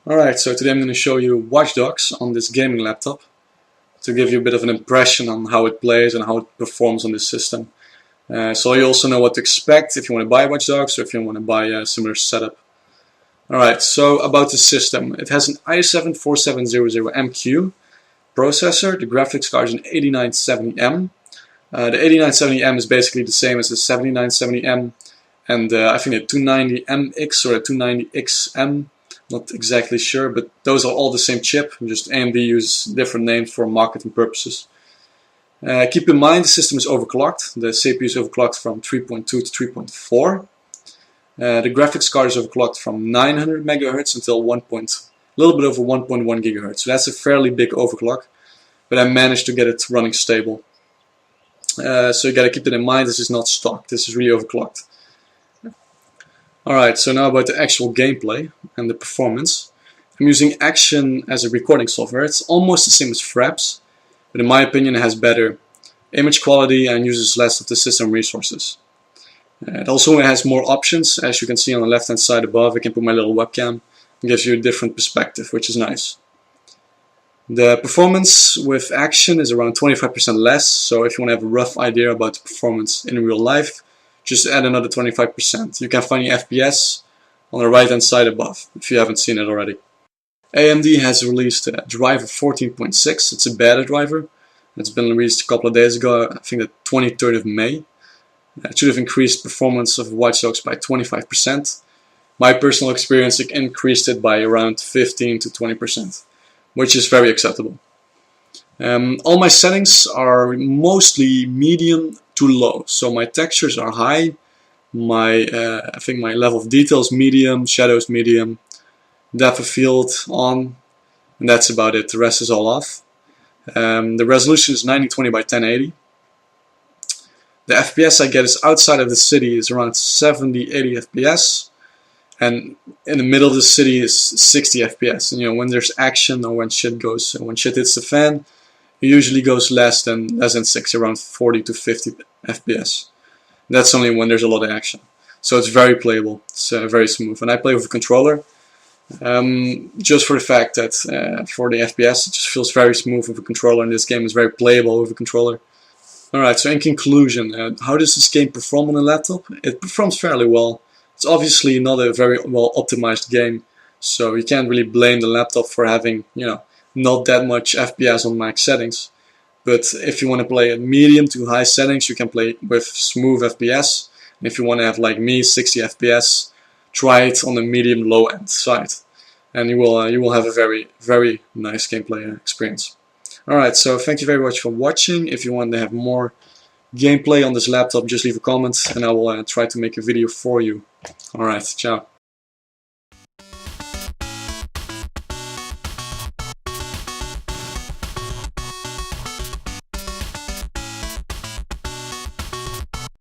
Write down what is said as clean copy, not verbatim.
Alright, so today I'm going to show you Watch Dogs on this gaming laptop to give you a bit of an impression on how it plays and how it performs on this system. So you also know what to expect if you want to buy Watch Dogs or if you want to buy a similar setup. Alright, so about the system. It has an i7-4700MQ processor. The graphics card is an 8970M. The 8970M is basically the same as the 7970M and I think the 290MX or the 290XM. Not exactly sure, but those are all the same chip, just AMD uses different names for marketing purposes. Keep in mind the system is overclocked. The CPU is overclocked from 3.2 to 3.4. The graphics card is overclocked from 900 MHz until a little bit over 1.1 GHz. So that's a fairly big overclock, but I managed to get it running stable. So you gotta keep that in mind. This is not stock. This is really overclocked. Alright, so now about the actual gameplay and the performance. I'm using Action as a recording software. It's almost the same as Fraps, but in my opinion it has better image quality and uses less of the system resources. It also has more options. As you can see on the left hand side above, I can put my little webcam. It gives you a different perspective, which is nice. The performance with Action is around 25% less, so if you want to have a rough idea about the performance in real life, just add another 25%. You can find the FPS on the right hand side above, if you haven't seen it already. AMD has released a driver 14.6. It's a beta driver. It's been released a couple of days ago, I think the 23rd of May. It should have increased performance of Watch Dogs by 25%. My personal experience, it increased it by around 15 to 20%, which is very acceptable. All my settings are mostly medium to low, so my textures are high, I think my level of detail is medium, shadows medium, depth of field on, and that's about it. The rest is all off. The resolution is 1920 by 1080. The FPS I get is outside of the city is around 70-80 FPS, and in the middle of the city is 60 FPS. And when there's action or when shit hits the fan, it usually goes less than 60, around 40 to 50 FPS. That's only when there's a lot of action. So it's very playable. It's very smooth. And I play with a controller, just for the fact that for the FPS it just feels very smooth with a controller, and this game is very playable with a controller. Alright, so in conclusion, how does this game perform on a laptop? It performs fairly well. It's obviously not a very well optimized game, so you can't really blame the laptop for having, not that much FPS on max settings. But if you want to play at medium to high settings, you can play with smooth FPS. And if you want to have, like me, 60 FPS, try it on the medium low end side, and you will have a very, very nice gameplay experience. Alright, so thank you very much for watching. If you want to have more gameplay on this laptop, just leave a comment and I will try to make a video for you. Alright, ciao.